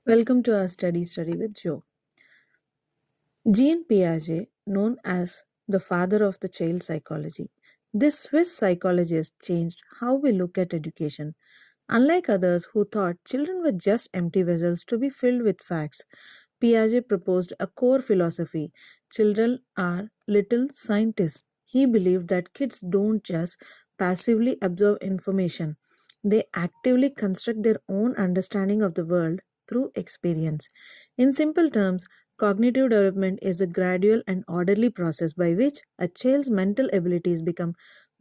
Welcome to our study with Joe. Jean Piaget, known as the father of the child psychology, this Swiss psychologist changed how we look at education. Unlike others who thought children were just empty vessels to be filled with facts, Piaget proposed a core philosophy: children are little scientists. He believed that kids don't just passively absorb information, they actively construct their own understanding of the world through experience. In simple terms, cognitive development is the gradual and orderly process by which a child's mental abilities become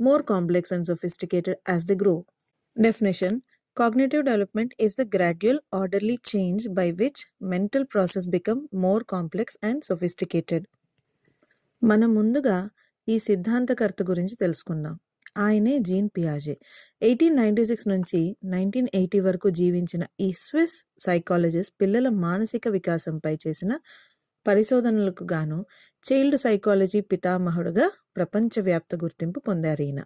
more complex and sophisticated as they grow. Definition: cognitive development is the gradual, orderly change by which mental process become more complex and sophisticated. మనం ముందుగా ఈ సిద్ధాంతకర్త గురించి తెలుసుకుందాం. ఆయనే gene పియాజే. 1896 నుంచి 1980 వరకు జీవించిన ఈ స్విస్ సైకాలజిస్ట్ పిల్లల మానసిక వికాసంపై చేసిన పరిశోధనలకు గాను చైల్డ్ సైకాలజీ పితామహుడుగా ప్రపంచవ్యాప్త గుర్తింపు పొందారు ఈయన.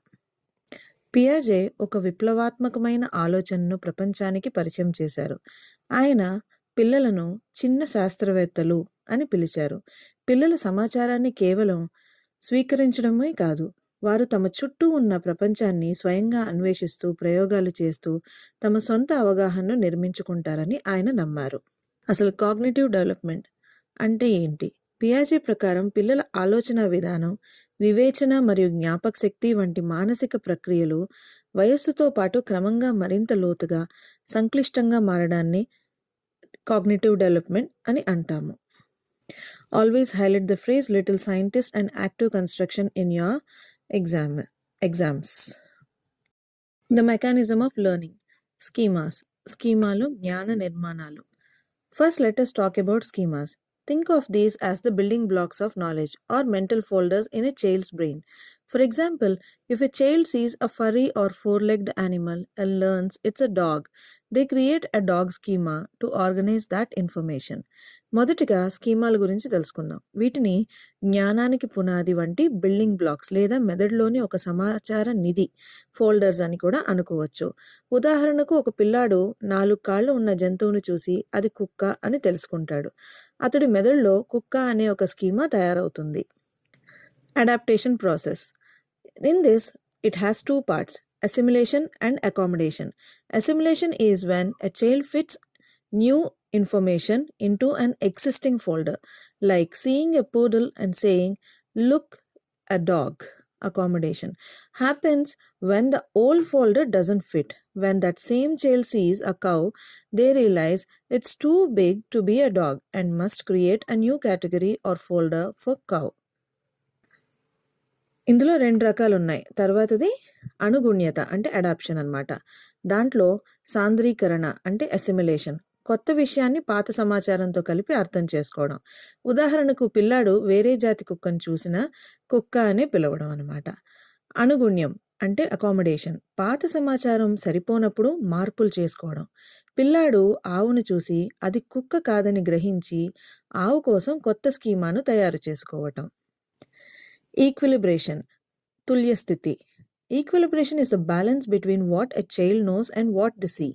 పియాజే ఒక విప్లవాత్మకమైన ఆలోచనను ప్రపంచానికి పరిచయం చేశారు. ఆయన పిల్లలను చిన్న శాస్త్రవేత్తలు అని పిలిచారు. పిల్లల సమాచారాన్ని కేవలం స్వీకరించడమే కాదు, వారు తమ చుట్టూ ఉన్న ప్రపంచాన్ని స్వయంగా అన్వేషిస్తూ, ప్రయోగాలు చేస్తూ తమ సొంత అవగాహనను నిర్మించుకుంటారని ఆయన నమ్మారు. అసలు కాగ్నిటివ్ డెవలప్మెంట్ అంటే ఏంటి? పియాజే ప్రకారం పిల్లల ఆలోచన విధానం, వివేచన మరియు జ్ఞాపక శక్తి వంటి మానసిక ప్రక్రియలు వయస్సుతో పాటు క్రమంగా మరింత లోతుగా, సంక్లిష్టంగా మారడాన్ని కాగ్నిటివ్ డెవలప్మెంట్ అని అంటాము. Always highlight the phrase little scientist and active construction in your exams. The mechanism of learning. Schemas. Schemalu జ్ఞాన నిర్మాణాలు. First, let us talk about schemas. Think of these as the building blocks of knowledge or mental folders in a child's brain. For example, if a child sees a furry or four-legged animal and learns it's a dog, they create a dog schema to organize that information. మొదటిగా స్కీమాల గురించి తెలుసుకుందాం. వీటిని జ్ఞానానికి పునాది వంటి building blocks లేదా మెదడులోని ఒక సమాచార నిధి ఫోల్డర్స్ అని కూడా అనుకోవచ్చు. ఉదాహరణకు, ఒక పిల్లాడు 4 కాళ్ళు ఉన్న జంతువును చూసి అది కుక్క అని తెలుసుకుంటాడు. అతడి మెదడులో కుక్క అనే ఒక స్కీమా తయారవుతుంది. Adaptation process. In this it has 2 parts: assimilation and accommodation. Assimilation is when a child fits new information into an existing folder, like seeing a poodle and saying, "Look, a dog." Accommodation happens when the old folder doesn't fit. When that same child sees a cow, they realize it's too big to be a dog and must create a new category or folder for cow. ఇందులో 2 రకాలు ఉన్నాయి. తర్వాతది అనుగుణ్యత అంటే adoption అన్నమాట. దాంట్లో సాంద్రీకరణ అంటే assimilation, కొత్త విషయాన్ని పాత సమాచారంతో కలిపి అర్థం చేసుకోవడం. ఉదాహరణకు, పిల్లాడు వేరే జాతి కుక్కను చూసినా కుక్క అనే పిలవడం అన్నమాట. అనుగుణ్యం అంటే అకామిడేషన్, పాత సమాచారం సరిపోనప్పుడు మార్పులు చేసుకోవడం. పిల్లాడు ఆవును చూసి అది కుక్క కాదని గ్రహించి ఆవు కోసం కొత్త స్కీమాను తయారు చేసుకోవటం. ఈక్విలిబ్రేషన్, తుల్యస్థితి. Equilibration is the balance between what a child knows and what they see.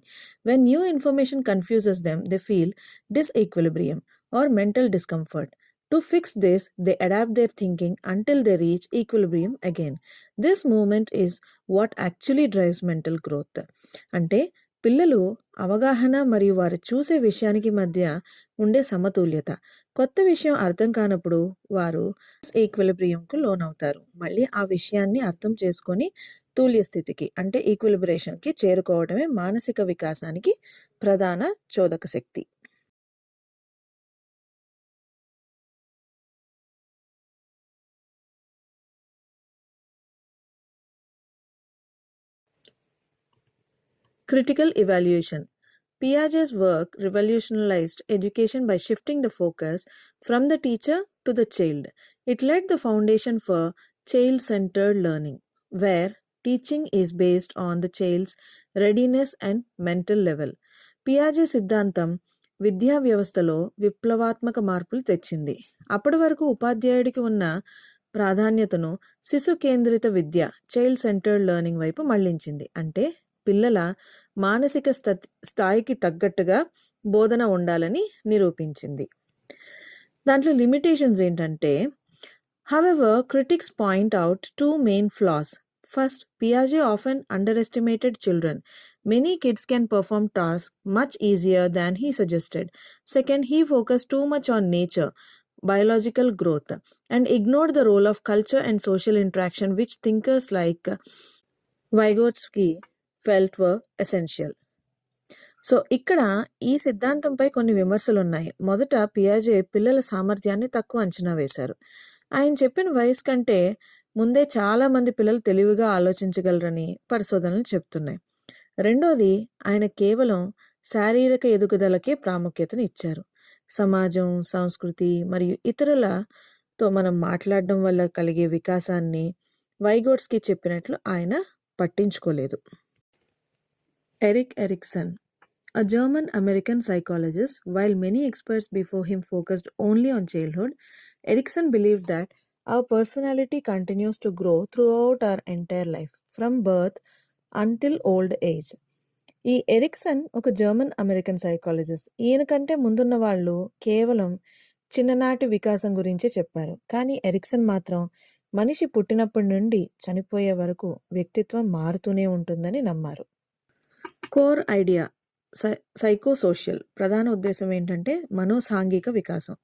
When new information confuses them, they feel disequilibrium or mental discomfort. To fix this, they adapt their thinking until they reach equilibrium again. This movement is what actually drives mental growth. అంటే పిల్లలు అవగాహన మరియు వారు చూసే విషయానికి మధ్య ఉండే సమతుల్యత. కొత్త విషయం అర్థం కానప్పుడు వారు ఈక్విలిబ్రియంకు లోనవుతారు. మళ్ళీ ఆ విషయాన్ని అర్థం చేసుకొని తుల్యస్థితికి అంటే ఈక్విలిబ్రేషన్కి చేరుకోవడమే మానసిక వికాసానికి ప్రధాన చోదక శక్తి. Critical evaluation. Piaget's work revolutionized education by shifting the focus from the teacher to the child. It laid the foundation for child-centered learning, where teaching is based on the child's readiness and mental level. పియాజే సిద్ధాంతం విద్యా వ్యవస్థలో విప్లవాత్మక మార్పులు తెచ్చింది. అప్పటి వరకు ఉపాధ్యాయుడికి ఉన్న ప్రాధాన్యతను శిశు కేంద్రిత విద్య, చైల్డ్ సెంటర్డ్ లెర్నింగ్ వైపు మళ్లించింది. అంటే పిల్లల మానసిక స్థాయికి తగ్గట్టుగా బోధన ఉండాలని నిరూపించింది. దాంట్లో లిమిటేషన్స్ ఏంటంటే, however, critics point out two main flaws. First, Piaget often underestimated children. Many kids can perform tasks much easier than he suggested. Second, he focused too much on nature, biological growth, and ignored the role of culture and social interaction, which thinkers like Vygotsky felt were essential. So ఇక్కడ ఈ సిద్ధాంతంపై కొన్ని విమర్శలున్నాయి. మొదట పియాజే పిల్లల సామర్థ్యాన్ని తక్కువ అంచనా వేశారు. ఆయన చెప్పిన వయసు కంటే ముందే చాలా మంది పిల్లలు తెలివిగా ఆలోచించగలరని పరిశోధనలు చెప్తున్నాయి. రెండోది, ఆయన కేవలం శారీరక ఎదుగుదలకే ప్రాముఖ్యతను ఇచ్చారు. సమాజం, సంస్కృతి మరియు ఇతరులతో మనం మాట్లాడడం వల్ల కలిగే వికాసాన్ని వైగోట్స్కి చెప్పినట్లు ఆయన పట్టించుకోలేదు. Erik Erikson, a German-American psychologist, while many experts before him focused only on childhood, Erikson believed that our personality continues to grow throughout our entire life, from birth until old age. ఈ Ericsson ఒక German American psychologist. ఈయన కంటే ముందున్న వాళ్ళు కేవలం చిన్ననాటి వికాసం గురించే చెప్పారు. కానీ ఎరిక్సన్ మాత్రం మనిషి పుట్టినప్పటి నుండి చనిపోయే వరకు వ్యక్తిత్వం మారుతూనే ఉంటుందని నమ్మారు. Core idea psychosocial. ప్రధాన ఉద్దేశం ఏంటంటే మనోసాంఘిక వికాసం.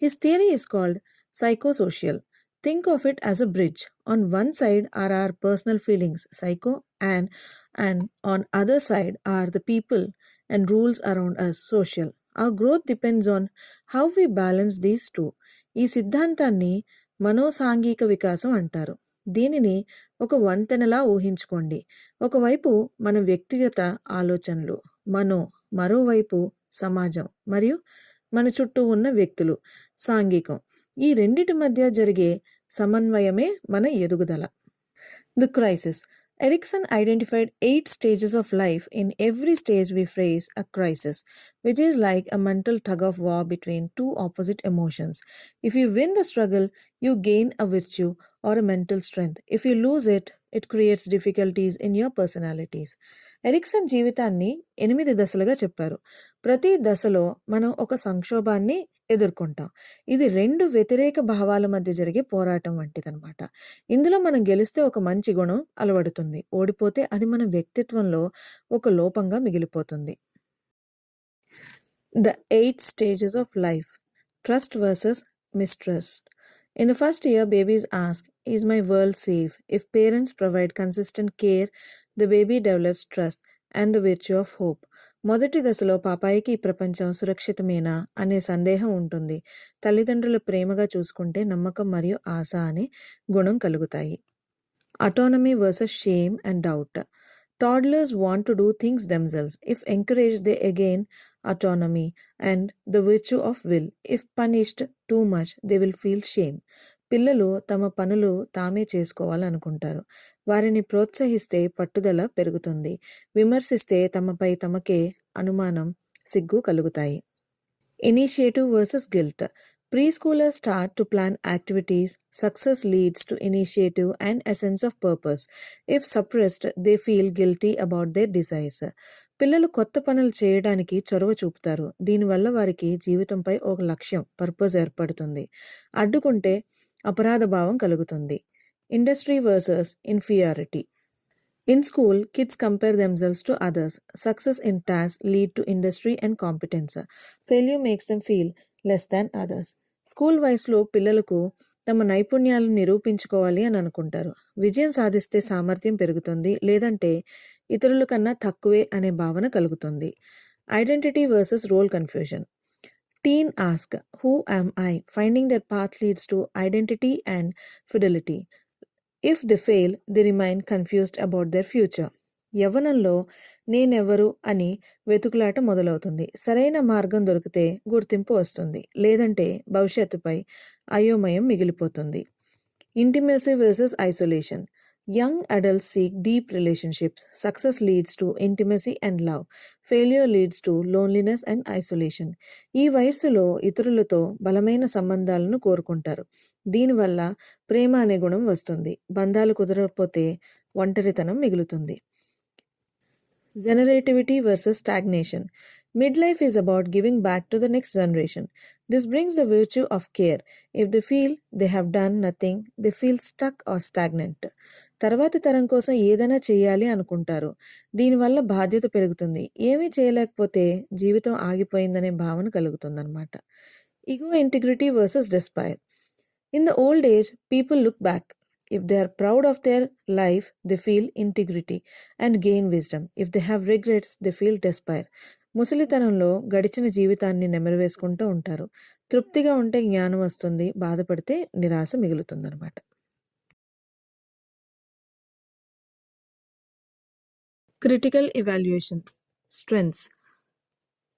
His theory is called psychosocial. Think of it as a bridge. On one side are our personal feelings, psycho, and on other side are the people and rules around us, social. Our growth depends on how we balance these two. ఈ సిద్ధాంతాన్ని మనోసాంఘిక వికాసం అంటారు. దీనిని ఒక వంతెనలా ఊహించుకోండి. ఒకవైపు మన వ్యక్తిగత ఆలోచనలు, మరోవైపు సమాజం మరియు మన చుట్టూ ఉన్న వ్యక్తులు, సాంఘికం. ఈ రెండిటి మధ్య జరిగే సమన్వయమే మన ఎదుగుదల. The crisis. Erikson identified 8 stages of life. In every stage we face a crisis, which is like a mental tug of war between two opposite emotions. If you win the struggle, you gain a virtue or a mental strength. If you lose it, it creates difficulties in your personalities. Erikson జీవితాన్ని 8 దశలుగా చెప్పారు. ప్రతి దశలో మనం ఒక సంక్షోభాన్ని ఎదుర్కొంటాం. ఇది 2 వ్యతిరేక భావాల మధ్య జరిగే పోరాటం వంటిదన్నమాట. ఇందులో మనం గెలిస్తే ఒక మంచి గుణం అలవడుతుంది. ఓడిపోతే అది మన వ్యక్తిత్వంలో ఒక లోపంగా మిగిలిపోతుంది. The 8 stages of life. Trust versus mistrust. In the first year, babies ask, is my world safe? If parents provide consistent care, the baby develops trust and the virtue of hope. మొదటి దశలో పాపాయికి ఈ ప్రపంచం సురక్షితమేనా అనే సందేహం ఉంటుంది. తల్లిదండ్రులు ప్రేమగా చూసుకుంటే నమ్మకం మరియు ఆశ అనే గుణం కలుగుతాయి. Autonomy versus shame and doubt. Toddlers want to do things themselves. If encouraged, they gain autonomy and the virtue of will. If punished too much, they will feel shame. పిల్లలు తమ పనులు తామే చేసుకోవాలనుకుంటారు. వారిని ప్రోత్సహిస్తే పట్టుదల పెరుగుతుంది. విమర్శిస్తే తమపై తమకే అనుమానం, సిగ్గు కలుగుతాయి. Initiative versus guilt. Preschoolers start to plan activities. Success leads to initiative and a sense of purpose. If suppressed, they feel guilty about their desires. పిల్లలు కొత్త పనులు చేయడానికి చొరవ చూపుతారు. దీనివల్ల వారికి జీవితంపై ఒక లక్ష్యం, పర్పస్ ఏర్పడుతుంది. అడ్డుకుంటే అపరాధ భావం కలుగుతుంది. Industry versus inferiority. In school, kids compare themselves to others. Success in tasks lead to industry and competence. Failure makes them feel less than others. School వయసులో పిల్లలకు తమ నైపుణ్యాలను నిరూపించుకోవాలి అని అనుకుంటారు. విజయం సాధిస్తే సామర్థ్యం పెరుగుతుంది, లేదంటే ఇతరుల కన్నా తక్కువే అనే భావన కలుగుతుంది. Identity versus role confusion. Teen ask, who am I? Finding their path leads to identity and fidelity. If they fail, they remain confused about their future. యవ్వనంలో నేనెవరు అని వెతుకులాట మొదలవుతుంది. సరైన మార్గం దొరికితే గుర్తింపు వస్తుంది, లేదంటే భవిష్యత్తుపై అయోమయం మిగిలిపోతుంది. Intimacy versus isolation. Young adults seek deep relationships. Success leads to intimacy and love. Failure leads to loneliness and isolation. ఈ వయస్సులో ఇతరులతో బలమైన సంబంధాలను కోరుకుంటారు. దీనివల్ల ప్రేమ అనే గుణం వస్తుంది. బంధాలు కుదరకపోతే ఒంటరితనం మిగులుతుంది. Generativity versus stagnation. Midlife is about giving back to the next generation. This brings the virtue of care. If they feel they have done nothing, they feel stuck or stagnant. తర్వాతి తరం కోసం ఏదైనా చేయాలి అనుకుంటారు. దీనివల్ల బాధ్యత పెరుగుతుంది. ఏమీ చేయలేకపోతే జీవితం ఆగిపోయిందనే భావన కలుగుతుందన్నమాట. Ego integrity versus despair. In the old age, people look back. If they are proud of their life, they feel integrity and gain wisdom. If they have regrets, they feel despair. ముసలితనంలో గడిచిన జీవితాన్ని నెమరువేసుకుంటూ ఉంటారు. తృప్తిగా ఉంటే జ్ఞానం వస్తుంది, బాధపడితే నిరాశ మిగులుతుందన్నమాట. Critical evaluation. Strengths.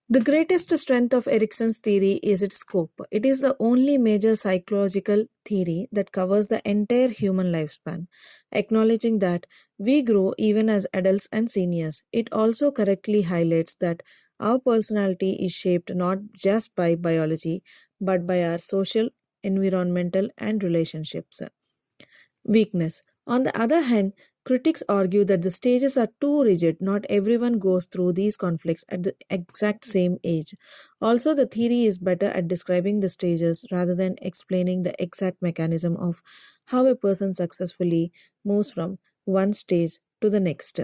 The greatest strength of Erickson's theory is its scope. It is the only major psychological theory that covers the entire human lifespan. Acknowledging that we grow even as adults and seniors, it also correctly highlights that our personality is shaped not just by biology but by our social, environmental, and relationships. Weakness. On the other hand, critics argue that the stages are too rigid. Not everyone goes through these conflicts at the exact same age. Also, the theory is better at describing the stages rather than explaining the exact mechanism of how a person successfully moves from one stage to the next.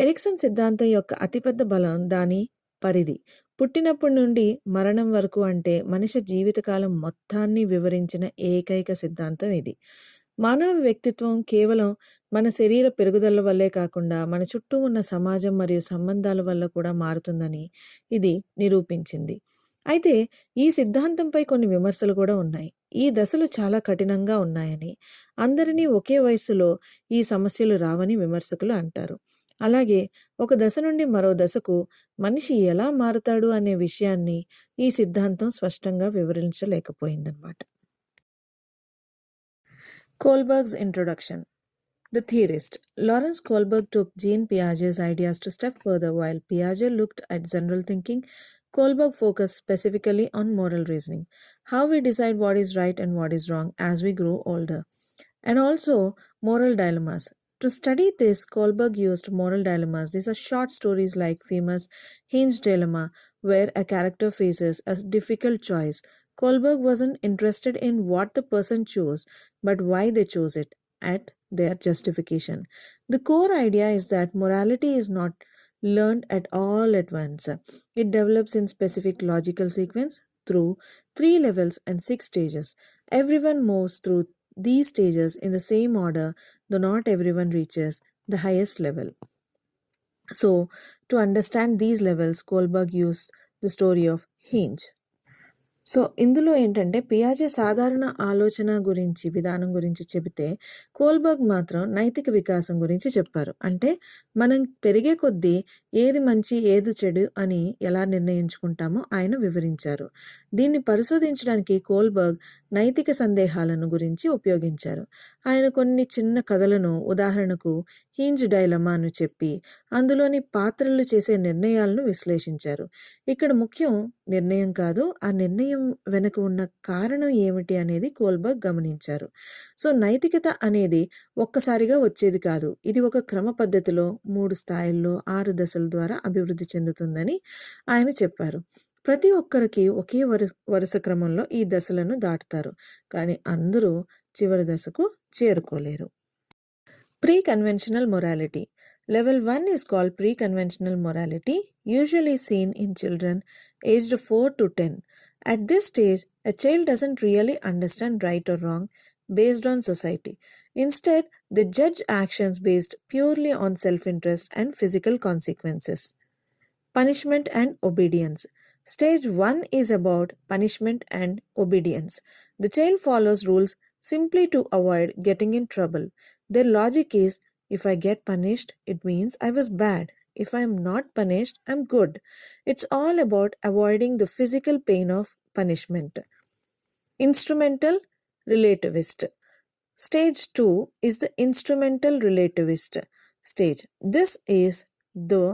Erikson సిద్ధాంతం యొక్క అతిపెద్ద బలం దాని పరిధి. పుట్టినప్పటి నుండి మరణం వరకు అంటే మనిషి జీవితకాలం మొత్తాన్ని వివరించిన ఏకైక సిద్ధాంతం ఇది. మానవ వ్యక్తిత్వం కేవలం మన శరీర పెరుగుదల వల్లే కాకుండా మన చుట్టూ ఉన్న సమాజం మరియు సంబంధాల వల్ల కూడా మారుతుందని ఇది నిరూపించింది. అయితే ఈ సిద్ధాంతంపై కొన్ని విమర్శలు కూడా ఉన్నాయి. ఈ దశలు చాలా కఠినంగా ఉన్నాయని, అందరినీ ఒకే వయస్సులో ఈ సమస్యలు రావని విమర్శకులు అంటారు. అలాగే ఒక దశ నుండి మరో దశకు మనిషి ఎలా మారుతాడు అనే విషయాన్ని ఈ సిద్ధాంతం స్పష్టంగా వివరించలేకపోయిందన్నమాట. Kohlberg's introduction. The theorist. Lawrence Kohlberg took Jean Piaget's ideas to step further. While Piaget looked at general thinking, Kohlberg focused specifically on moral reasoning, how we decide what is right and what is wrong as we grow older, and also moral dilemmas. To study this, Kohlberg used moral dilemmas. These are short stories like famous Hinge dilemma, where a character faces a difficult choice. Kohlberg wasn't interested in what the person chose, but why they chose it, at their justification. The core idea is that morality is not learned at all at once. It develops in specific logical sequence through 3 levels and 6 stages. Everyone moves through these stages in the same order, though not everyone reaches the highest level. So, to understand these levels, Kohlberg used the story of Hinge. So ఇందులో ఏంటంటే పియాజే సాధారణ ఆలోచన గురించి విధానం గురించి చెబితే Kohlberg మాత్రం నైతిక వికాసం గురించి చెప్పారు. అంటే మనం పెరిగే కొద్దీ ఏది మంచి ఏది చెడు అని ఎలా నిర్ణయించుకుంటామో ఆయన వివరించారు. దీన్ని పరిశోధించడానికి కోల్బర్గ్ నైతిక సందేహాలను గురించి ఉపయోగించారు. ఆయన కొన్ని చిన్న కథలను, ఉదాహరణకు హింజ్ డైలమాను చెప్పి అందులోని పాత్రలు చేసే నిర్ణయాలను విశ్లేషించారు. ఇక్కడ ముఖ్యం నిర్ణయం కాదు, ఆ నిర్ణయం వెనుక ఉన్న కారణం ఏమిటి అనేది కోల్బర్గ్ గమనించారు. సో నైతికత అనేది ఒక్కసారిగా వచ్చేది కాదు. ఇది ఒక క్రమ పద్ధతిలో 3 స్థాయిల్లో 6 దశల ద్వారా అభివృద్ధి చెందుతుందని ఆయన చెప్పారు. ప్రతి ఒక్కరికి ఒకే వరుస క్రమంలో ఈ దశలను దాటుతారు, కానీ అందరూ చివరి దశకు చేరుకోలేరు. Pre-conventional morality. Level 1 is called pre-conventional morality, usually seen in children aged 4 to 10. At this stage, a child doesn't really understand right or wrong based on society. Instead, they judge actions based purely on self-interest and physical consequences. Punishment and obedience. Stage 1 is about punishment and obedience. The child follows rules simply to avoid getting in trouble. Their logic is, if I get punished, it means I was bad. If I am not punished, I'm good. It's all about avoiding the physical pain of punishment. Instrumental relativist. Stage 2 is the instrumental relativist stage. This is the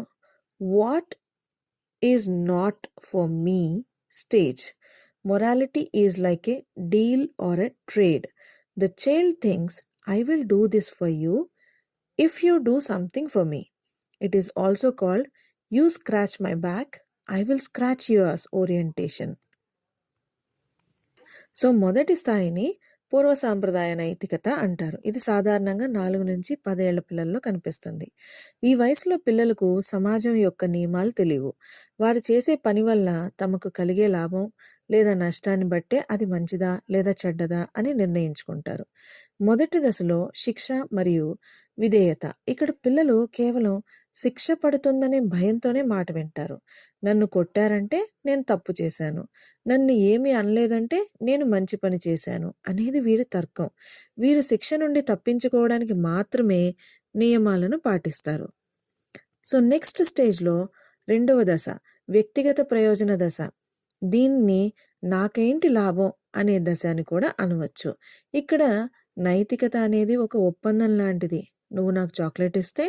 what is not for me stage. Morality is like a deal or a trade. The child thinks, I will do this for you if you do something for me. It is also called "You scratch my back, I will scratch yours" orientation. So మొదటి స్థాయిని పూర్వ సాంప్రదాయ నైతికత అంటారు. ఇది సాధారణంగా 4-10 ఏళ్ల పిల్లల్లో కనిపిస్తుంది. ఈ వయసులో పిల్లలకు సమాజం యొక్క నియమాలు తెలియవు. వారు చేసే పని వల్ల తమకు కలిగే లాభం లేదా నష్టాన్ని బట్టే అది మంచిదా లేదా చెడ్డదా అని నిర్ణయించుకుంటారు. మొదటి దశలో శిక్ష మరియు విధేయత. ఇక్కడ పిల్లలు కేవలం శిక్ష పడుతుందనే భయంతోనే మాట వింటారు. నన్ను కొట్టారంటే నేను తప్పు చేశాను, నన్ను ఏమీ అనలేదంటే నేను మంచి పని చేశాను అనేది వీరి తర్కం. వీరు శిక్ష నుండి తప్పించుకోవడానికి మాత్రమే నియమాలను పాటిస్తారు. సో నెక్స్ట్ స్టేజ్లో రెండవ దశ వ్యక్తిగత ప్రయోజన దశ. దీన్ని నాకేంటి లాభం అనే దశ అని కూడా అనవచ్చు. ఇక్కడ నైతికత అనేది ఒక ఒప్పందం లాంటిది. నువ్వు నాకు చాక్లెట్ ఇస్తే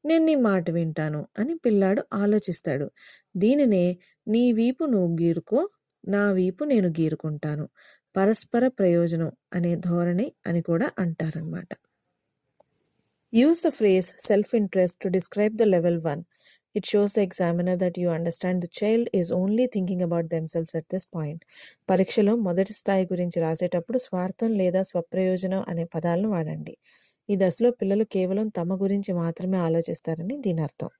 నేను నీ మాట వింటాను అని పిల్లాడు ఆలోచిస్తాడు. దీనినే నీ వీపు నువ్వు గీరుకో, నా వీపు నేను గీరుకుంటాను, పరస్పర ప్రయోజనం అనే ధోరణి అని కూడా అంటారనమాట. Use the phrase self-interest to describe the level 1. It shows the examiner that you understand the child is only thinking about themselves at this point. పరీక్షలో మొదటి స్థాయి గురించి రాసేటప్పుడు స్వార్థం లేదా స్వప్రయోజనం అనే పదాలను వాడండి. ఈ దశలో పిల్లలు కేవలం తమ గురించి మాత్రమే ఆలోచిస్తారని దీని అర్థం.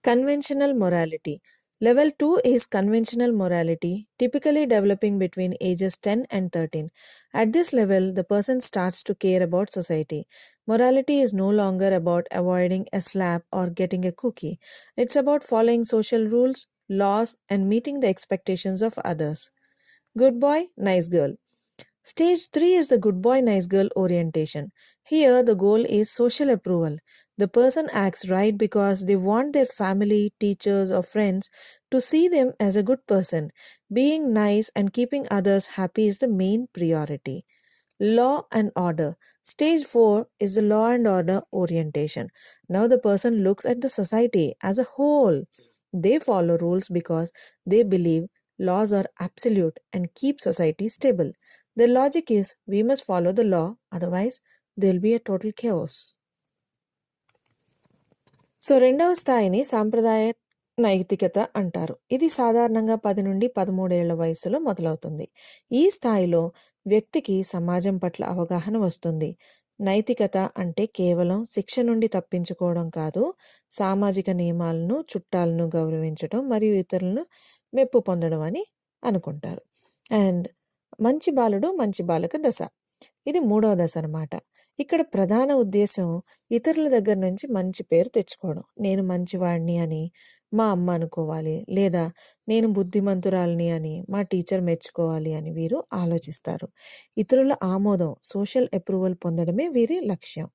Conventional morality. Level 2 is conventional morality, typically developing between ages 10 and 13. At this level, the person starts to care about society. Morality is no longer about avoiding a slap or getting a cookie. It's about following social rules, laws, and meeting the expectations of others. Good boy, nice girl. Stage 3 is the good boy, nice girl orientation. Here, the goal is social approval. The person acts right because they want their family, teachers, or friends to see them as a good person. Being nice and keeping others happy is the main priority. Law and order. Stage 4 is the law and order orientation. Now the person looks at the society as a whole. They follow rules because they believe laws are absolute and keep society stable. The logic is we must follow the law, otherwise there will be a total chaos. So రెండవ స్థాయిని సాంప్రదాయ నైతికత అంటారు. ఇది సాధారణంగా 10-13 ఏళ్ల వయసులో మొదలవుతుంది. ఈ స్థాయిలో వ్యక్తికి సమాజం పట్ల అవగాహన వస్తుంది. నైతికత అంటే కేవలం శిక్ష నుండి తప్పించుకోవడం కాదు, సామాజిక నియమాలను, చుట్టాలను గౌరవించడం మరియు ఇతరులను మెప్పు పొందడం అని అనుకుంటారు. అండ్ మంచి బాలుడు మంచి బాలక దశ. ఇది 3వ దశ అన్నమాట. ఇక్కడ ప్రధాన ఉద్దేశం ఇతరుల దగ్గర నుంచి మంచి పేరు తెచ్చుకోవడం. నేను మంచివాడిని అని మా అమ్మ అనుకోవాలి, లేదా నేను బుద్ధిమంతురాలిని అని మా టీచర్ మెచ్చుకోవాలి అని వీరు ఆలోచిస్తారు. ఇతరుల ఆమోదం, సోషల్ అప్రూవల్ పొందడమే వీరి లక్ష్యం.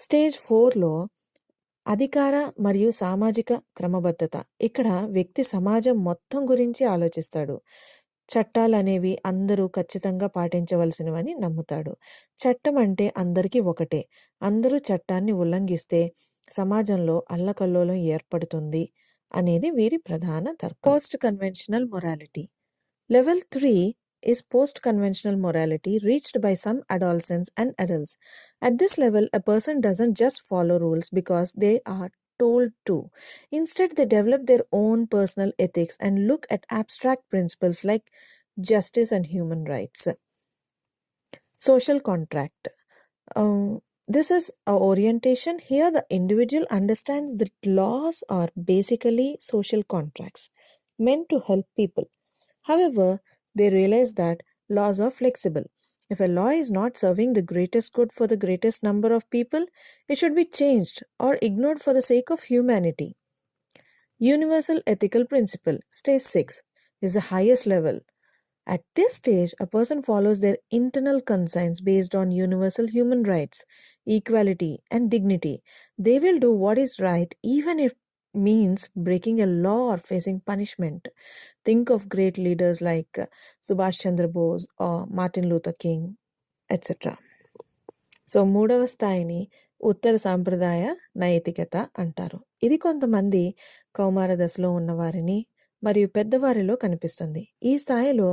స్టేజ్ 4లో అధికార మరియు సామాజిక క్రమబద్ధత. ఇక్కడ వ్యక్తి సమాజం మొత్తం గురించి ఆలోచిస్తాడు. చట్టాలు అనేవి అందరూ ఖచ్చితంగా పాటించవలసినవని నమ్ముతాడు. చట్టం అంటే అందరికీ ఒకటే. అందరూ చట్టాన్ని ఉల్లంఘిస్తే సమాజంలో అల్లకల్లోలం ఏర్పడుతుంది అనేది వీరి ప్రధాన తర్కం. Post conventional morality. Level 3 is post-conventional morality reached by some adolescents and adults. At this level, a person doesn't just follow rules because they are told to. Instead, they develop their own personal ethics and look at abstract principles like justice and human rights. Social contract. This is a orientation. Here, the individual understands that laws are basically social contracts meant to help people. However, they realize that laws are flexible. If a law is not serving the greatest good for the greatest number of people, it should be changed or ignored for the sake of humanity. Universal ethical principle, stage 6, is the highest level. At this stage, a person follows their internal conscience based on universal human rights, equality, and dignity. They will do what is right even if means breaking a law or facing punishment. Think of great leaders like Subhash Chandra Bose or Martin Luther King, etc. So 3వ స్థాయిని ఉత్తర సాంప్రదాయ నైతికత అంటారు. ఇది కొంతమంది కౌమార దశలో ఉన్నవారిని మరియు పెద్దవారిలో కనిపిస్తుంది. ఈ స్థాయిలో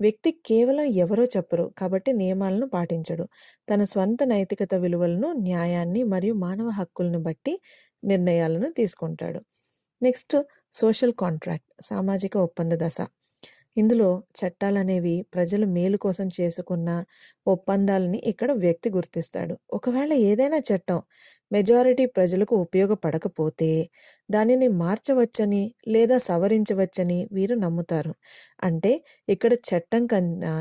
వ్యక్తి కేవలం ఎవరో చెప్పరు కాబట్టి నియమాలను పాటించడు. తన స్వంత నైతికత విలువలను, న్యాయాన్ని మరియు మానవ హక్కులను బట్టి నిర్ణయాలను తీసుకుంటాడు. నెక్స్ట్ సోషల్ కాంట్రాక్ట్, సామాజిక ఒప్పంద దశ. ఇందులో చట్టాలనేవి ప్రజలు మేలు కోసం చేసుకున్న ఒప్పందాలని ఇక్కడ వ్యక్తి గుర్తిస్తాడు. ఒకవేళ ఏదైనా చట్టం మెజారిటీ ప్రజలకు ఉపయోగపడకపోతే దానిని మార్చవచ్చని లేదా సవరించవచ్చని వీరు నమ్ముతారు. అంటే ఇక్కడ చట్టం కన్నా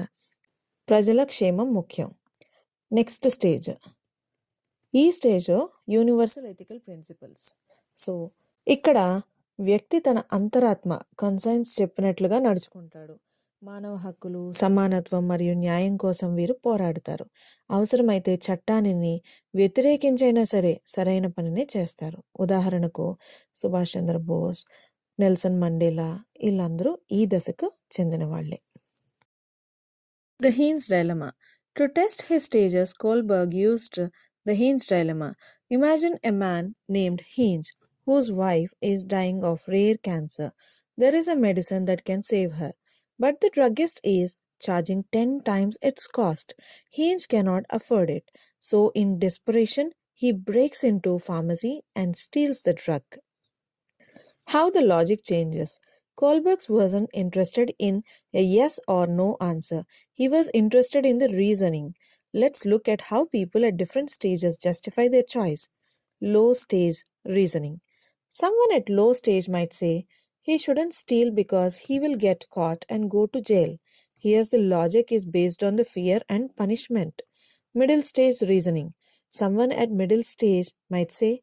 ప్రజల క్షేమం ముఖ్యం. నెక్స్ట్ స్టేజ్, ఈ stage universal ethical principles. So ఇక్కడ వ్యక్తి తన అంతరాత్మ కన్సైన్స్ చెప్పినట్లుగా నడుచుకుంటాడు. మానవ హక్కులు, సమానత్వం మరియు న్యాయం కోసం వీరు పోరాడతారు. అవసరమైతే చట్టాన్ని వ్యతిరేకించైనా సరే సరైన పనినే చేస్తారు. ఉదాహరణకు సుభాష్ చంద్రబోస్, నెల్సన్ మండేలా వీళ్ళందరూ ఈ దశకు చెందిన వాళ్ళే. The Haynes dilemma. To test his stages, Kohlberg used the Haynes dilemma. Imagine a man named Haynes, whose wife is dying of rare cancer. There is a medicine that can save her, but the druggist is charging 10 times its cost. Haynes cannot afford it, so in desperation, he breaks into pharmacy and steals the drug. How the logic changes. Kohlberg wasn't interested in a yes or no answer. He was interested in the reasoning. Let's look at how people at different stages justify their choice. Low stage reasoning. Someone at low stage might say, he shouldn't steal because he will get caught and go to jail. Here's the logic is based on the fear and punishment. Middle stage reasoning. Someone at middle stage might say,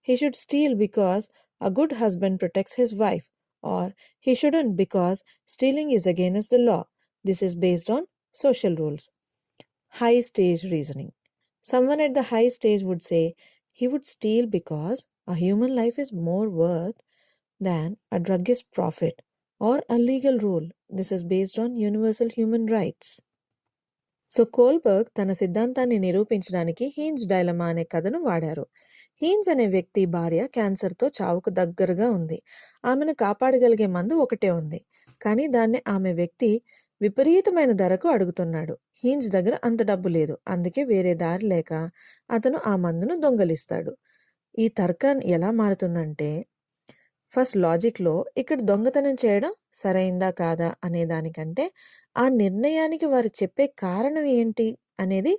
he should steal because a good husband protects his wife, or he shouldn't because stealing is against the law. This is based on social rules. High stage reasoning. Someone at the high stage would say he would steal because a human life is more worth than a druggist's profit, or a legal rule. This is based on universal human rights. So Kohlberg తన సిద్ధాంతాన్ని నిరూపించడానికి Heinz dilemma అనే కథను వాడారు. Heinz అనే వ్యక్తి భార్య క్యాన్సర్తో చావుకు దగ్గరగా ఉంది. ఆమెను కాపాడగలిగే మందు ఒకటే ఉంది, కానీ దాన్ని ఆమె వ్యక్తి విపరీతమైన ధరకు అడుగుతున్నాడు. హీన్స్ దగ్గర అంత డబ్బు లేదు, అందుకే వేరే దారి లేక అతను ఆ మందును దొంగలిస్తాడు. ఈ తర్కం ఎలా మారుతుందంటే, ఫస్ట్ లాజిక్లో ఇక్కడ దొంగతనం చేయడం సరైందా కాదా అనే దానికంటే ఆ నిర్ణయానికి వారు చెప్పే కారణం ఏంటి అనేది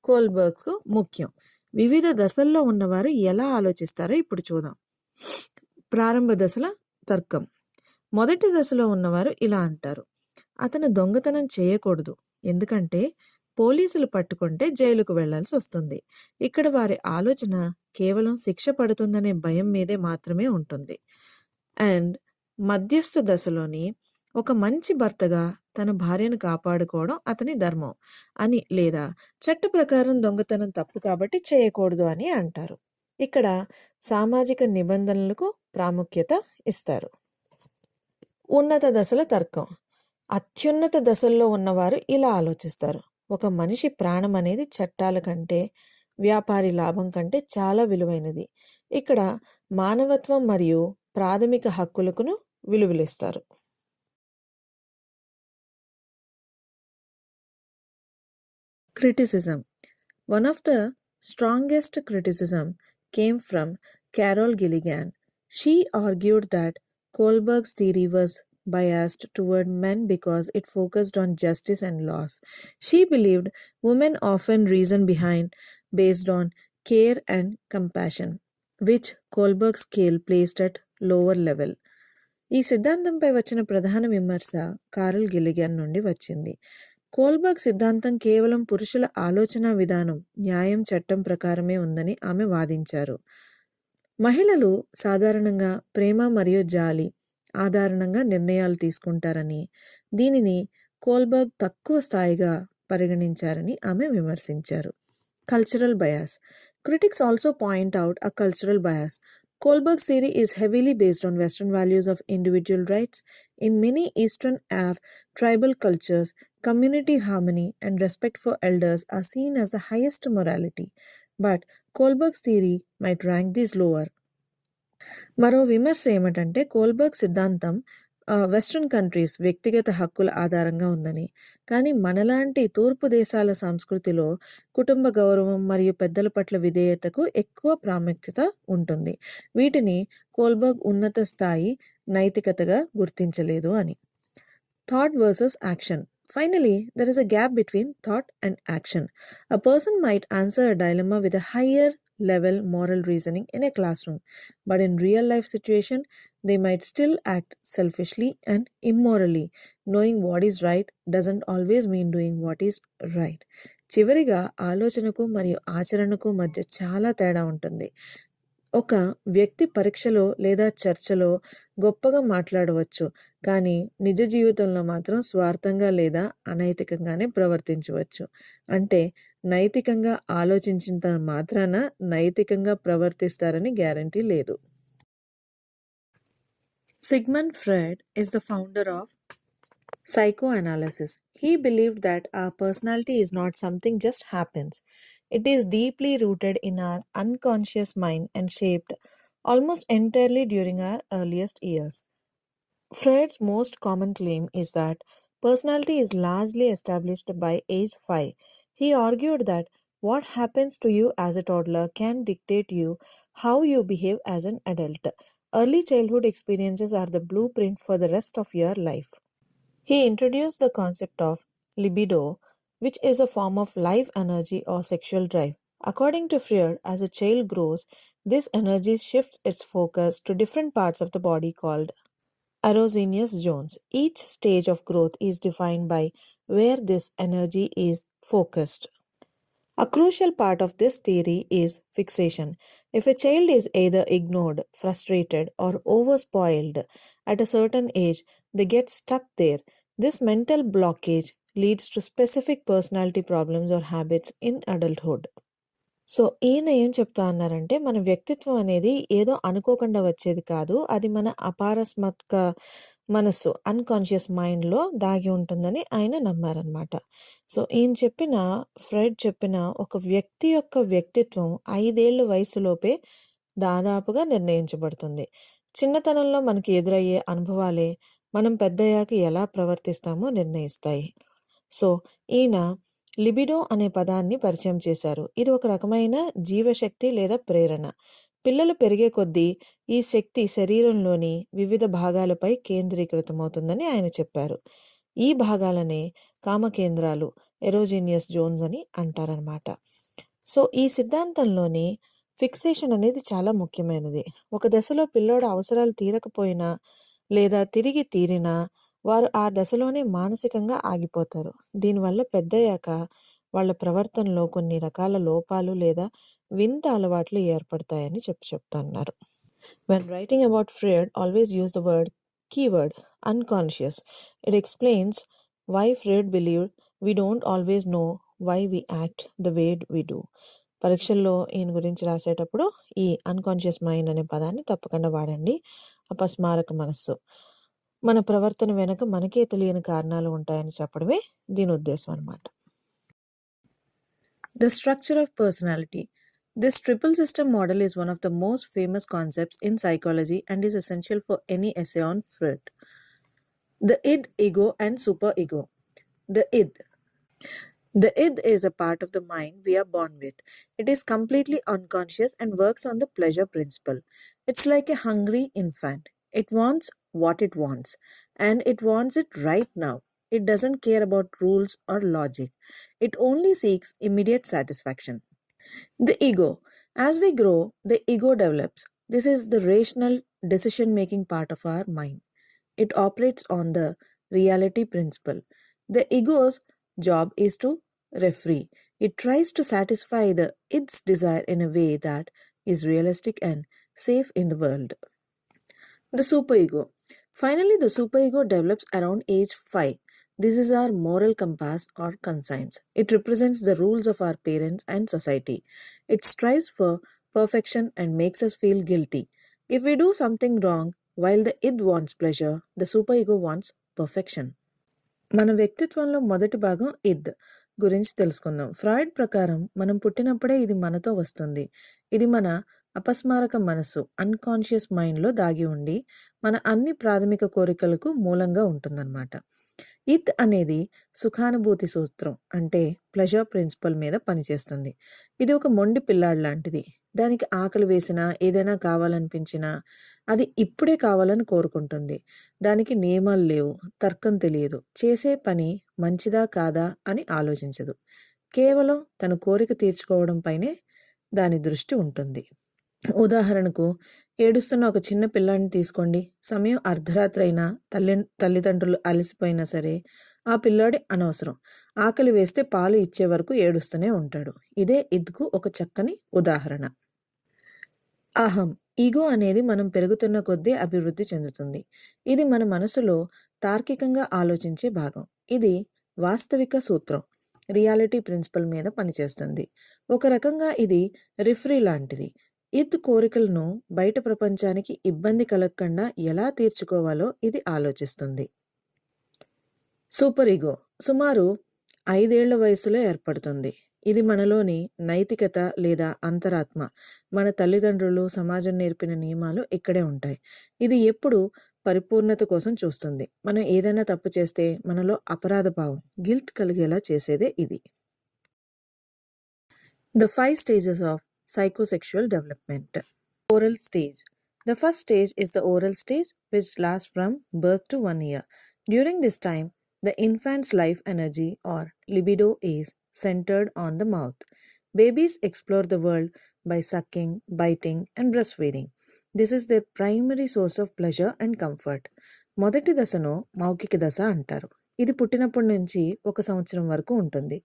కోల్బర్గ్కు ముఖ్యం. వివిధ దశల్లో ఉన్నవారు ఎలా ఆలోచిస్తారో ఇప్పుడు చూద్దాం. ప్రారంభ దశల తర్కం. మొదటి దశలో ఉన్నవారు ఇలా అంటారు, అతను దొంగతనం చేయకూడదు, ఎందుకంటే పోలీసులు పట్టుకుంటే జైలుకు వెళ్లాల్సి వస్తుంది. ఇక్కడ వారి ఆలోచన కేవలం శిక్ష పడుతుందనే భయం మీదే మాత్రమే ఉంటుంది. అండ్ మధ్యస్థ దశలోని ఒక మంచి భర్తగా తన భార్యను కాపాడుకోవడం అతని ధర్మం అని, లేదా చట్ట ప్రకారం దొంగతనం తప్పు కాబట్టి చేయకూడదు అని అంటారు. ఇక్కడ సామాజిక నిబంధనలకు ప్రాముఖ్యత ఇస్తారు. ఉన్నత దశల తర్కం. అత్యున్నత దశల్లో ఉన్నవారు ఇలా ఆలోచిస్తారు, ఒక మనిషి ప్రాణం అనేది చట్టాల కంటే, వ్యాపారి లాభం కంటే చాలా విలువైనది. ఇక్కడ మానవత్వం మరియు ప్రాథమిక హక్కులకు విలువలిస్తారు. Criticism. One of the strongest criticism came from Carol Gilligan. She argued that Kohlberg's theory was biased toward men because it focused on justice and laws. She believed women often reason based on care and compassion, which Kohlberg's scale placed at lower level. ఈ సిద్ధాంతంపై వచ్చిన ప్రధాన విమర్శ Karl గిలిగన్ నుండి వచ్చింది. Kohlberg సిద్ధాంతం కేవలం పురుషుల ఆలోచన విధానం, న్యాయం, చట్టం ప్రకారమే ఉందని ఆమె వాదించారు. మహిళలు సాధారణంగా ప్రేమ మరియు జాలి ఆధారంగా నిర్ణయాలు తీసుకుంటారని, దీనిని కోల్బర్గ్ తక్కువ స్థాయిగా పరిగణించారని ఆమె విమర్శించారు. Cultural bias. Critics also point out a cultural bias. Kohlberg's theory is heavily based on Western values of individual rights. In many Eastern or tribal cultures, community harmony and respect for elders are seen as the highest morality. But Kohlberg's theory might rank these lower. మరో విమర్శ ఏమిటంటే, Kohlberg సిద్ధాంతం western countries వ్యక్తిగత హక్కుల ఆధారంగా ఉందని, కానీ మనలాంటి తూర్పు దేశాల సంస్కృతిలో కుటుంబ గౌరవం మరియు పెద్దల పట్ల విధేయతకు ఎక్కువ ప్రాముఖ్యత ఉంటుంది. వీటిని కోల్బర్గ్ ఉన్నత స్థాయి నైతికతగా గుర్తించలేదు అని. Thought versus action. Finally, there is a gap between thought and action. A person might answer a dilemma with a higher level moral reasoning in a classroom, but in real life situation, they might still act selfishly and immorally. Knowing what is right doesn't always mean doing what is right. చివరిగా ఆలోచనకు మరియు ఆచరణకు మధ్య చాలా తేడా ఉంటుంది. ఒక వ్యక్తి పరీక్షలో లేదా చర్చలో గొప్పగా మాట్లాడవచ్చు, కానీ నిజ జీవితంలో మాత్రం స్వార్థంగా లేదా అనైతికంగానే ప్రవర్తించవచ్చు. అంటే నైతికంగా ఆలోచించినంత మాత్రాన నైతికంగా ప్రవర్తిస్తారని గ్యారంటీ లేదు. Sigmund Freud is the founder of psychoanalysis. He believed that our personality is not something just happens. It is deeply rooted in our unconscious mind and shaped almost entirely during our earliest years. Freud's most common claim is that personality is largely established by age 5. He argued that what happens to you as a toddler can dictate you how you behave as an adult. Early childhood experiences are the blueprint for the rest of your life. He introduced the concept of libido, which is a form of life energy or sexual drive. According to Freud, as a child grows, this energy shifts its focus to different parts of the body called erogenous zones. Each stage of growth is defined by where this energy is focused. A crucial part of this theory is fixation. If a child is either ignored, frustrated, or overspoiled at a certain age, they get stuck there. This mental blockage leads to specific personality problems or habits in adulthood. So ఈయన ఏం చెప్తా అన్నారంటే, మన వ్యక్తిత్వం అనేది ఏదో అనుకోకుండా వచ్చేది కాదు. అది మన అపారస్మక మనస్సు, అన్‌కాన్షియస్ మైండ్‌లో దాగి ఉంటుందని ఆయన నమ్మారనమాట. సో ఫ్రెడ్ చెప్పిన ఒక వ్యక్తి యొక్క వ్యక్తిత్వం 5 ఏళ్ల వయసులోపే దాదాపుగా నిర్ణయించబడుతుంది. చిన్నతనంలో మనకి ఎదురయ్యే అనుభవాలే మనం పెద్దయ్యాక ఎలా ప్రవర్తిస్తామో నిర్ణయిస్తాయి. సో ఈయన లిబిడో అనే పదాన్ని పరిచయం చేశారు. ఇది ఒక రకమైన జీవశక్తి లేదా ప్రేరణ. పిల్లలు పెరిగే కొద్దీ ఈ శక్తి శరీరంలోని వివిధ భాగాలపై కేంద్రీకృతమవుతుందని ఆయన చెప్పారు. ఈ భాగాలనే కామకేంద్రాలు, ఎరోజీనియస్ జోన్స్ అని అంటారనమాట. సో ఈ సిద్ధాంతంలోని ఫిక్సేషన్ అనేది చాలా ముఖ్యమైనది. ఒక దశలో పిల్లోడు అవసరాలు తీరకపోయినా లేదా తిరిగి తీరినా వారు ఆ దశలోనే మానసికంగా ఆగిపోతారు. దీనివల్ల పెద్దయ్యాక వాళ్ళ ప్రవర్తనలో కొన్ని రకాల లోపాలు లేదా వింత అలవాట్లు ఏర్పడతాయని చెప్తున్నారు. When writing about Freud, always use the keyword unconscious. It explains why Freud believed we don't always know why we act the way we do. పరీక్షల్లో ఈయన గురించి రాసేటప్పుడు ఈ అన్కాన్షియస్ మైండ్ అనే పదాన్ని తప్పకుండా వాడండి. అపస్మారక మనస్సు, మన ప్రవర్తన వెనుక మనకే తెలియని కారణాలు ఉంటాయని చెప్పడమే దీని ఉద్దేశం అన్నమాట. The structure of personality. This triple system model is one of the most famous concepts in psychology and is essential for any essay on Freud. The id, ego, and superego. The id. The id is a part of the mind we are born with. It is completely unconscious and works on the pleasure principle. It's like a hungry infant. It wants what it wants, and it wants it right now. It doesn't care about rules or logic. It only seeks immediate satisfaction. The ego. As we grow, the ego develops. This is the rational decision-making part of our mind. It operates on the reality principle. The ego's job is to referee. It tries to satisfy its desire in a way that is realistic and safe in the world. The superego. Finally, the superego develops around age 5. This is our moral compass or conscience. It represents the rules of our parents and society. It strives for perfection and makes us feel guilty. If we do something wrong, while the id wants pleasure, the superego wants perfection. మన వ్యక్తిత్వంలో మొదటి భాగం ఇద్ గురించి తెలుసుకుందాం. Freud ప్రకారం మనం పుట్టినప్పుడే ఇది మనతో వస్తుంది. ఇది మన అపస్మారక మనస్సు అన్కాన్షియస్ మైండ్లో దాగి ఉండి మన అన్ని ప్రాథమిక కోరికలకు మూలంగా ఉంటుందన్నమాట. ఇత్ అనేది సుఖానుభూతి సూత్రం అంటే ప్లెజర్ ప్రిన్సిపల్ మీద పనిచేస్తుంది. ఇది ఒక మొండి పిల్లాడి లాంటిది. దానికి ఆకలి వేసినా ఏదైనా కావాలనిపించినా అది ఇప్పుడే కావాలని కోరుకుంటుంది. దానికి నియమాలు లేవు, తర్కం తెలియదు, చేసే పని మంచిదా కాదా అని ఆలోచించదు. కేవలం తన కోరిక తీర్చుకోవడం పైనే దాని దృష్టి ఉంటుంది. ఉదాహరణకు ఏడుస్తున్న ఒక చిన్న పిల్లాడిని తీసుకోండి. సమయం అర్ధరాత్రి అయినా తల్లిదండ్రులు అలసిపోయినా సరే ఆ పిల్లాడి అనవసరం. ఆకలి వేస్తే పాలు ఇచ్చే వరకు ఏడుస్తూనే ఉంటాడు. ఇదే ఇద్కు ఒక చక్కని ఉదాహరణ. అహం ఈగో అనేది మనం పెరుగుతున్న కొద్దీ అభివృద్ధి చెందుతుంది. ఇది మన మనసులో తార్కికంగా ఆలోచించే భాగం. ఇది వాస్తవిక సూత్రం రియాలిటీ ప్రిన్సిపల్ మీద పనిచేస్తుంది. ఒక రకంగా ఇది రిఫ్రీ లాంటిది. ఇద్ కోరికలను బయట ప్రపంచానికి ఇబ్బంది కలగకుండా ఎలా తీర్చుకోవాలో ఇది ఆలోచిస్తుంది. సూపర్ ఈగో సుమారు 5 ఏళ్ల వయసులో ఏర్పడుతుంది. ఇది మనలోని నైతికత లేదా అంతరాత్మ, మన తల్లిదండ్రులు, సమాజం నేర్పిన నియమాలు ఇక్కడే ఉంటాయి. ఇది ఎప్పుడు పరిపూర్ణత కోసం చూస్తుంది. మనం ఏదైనా తప్పు చేస్తే మనలో అపరాధ భావం, గిల్ట్ కలిగేలా చేసేదే ఇది. The 5 stages of psychosexual development. Oral stage. The first stage is the oral stage, which lasts from birth to 1 year. During this time, the infant's life energy or libido is centered on the mouth. Babies explore the world by sucking, biting, and breastfeeding. This is their primary source of pleasure and comfort. మొదటి దశను మౌఖిక దశ అంటారు. ఇది పుట్టినప్పటి నుంచి 1 సంవత్సరం వరకు ఉంటుంది.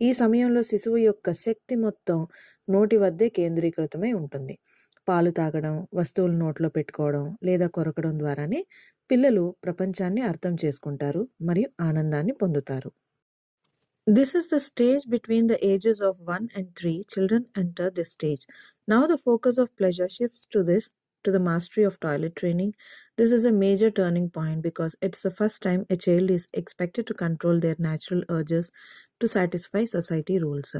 ఈ సమయంలో శిశువు యొక్క శక్తి మొత్తం నోటి వద్దే కేంద్రీకృతమై ఉంటుంది. పాలు తాగడం, వస్తువులు నోట్లో పెట్టుకోవడం లేదా కొరకడం ద్వారానే పిల్లలు ప్రపంచాన్ని అర్థం చేసుకుంటారు మరియు ఆనందాన్ని పొందుతారు. This is the stage between the ages of 1 and 3. Children enter this stage. Now the focus of pleasure shifts to the mastery of toilet training. This is a major turning point because it's the first time a child is expected to control their natural urges to satisfy society rules.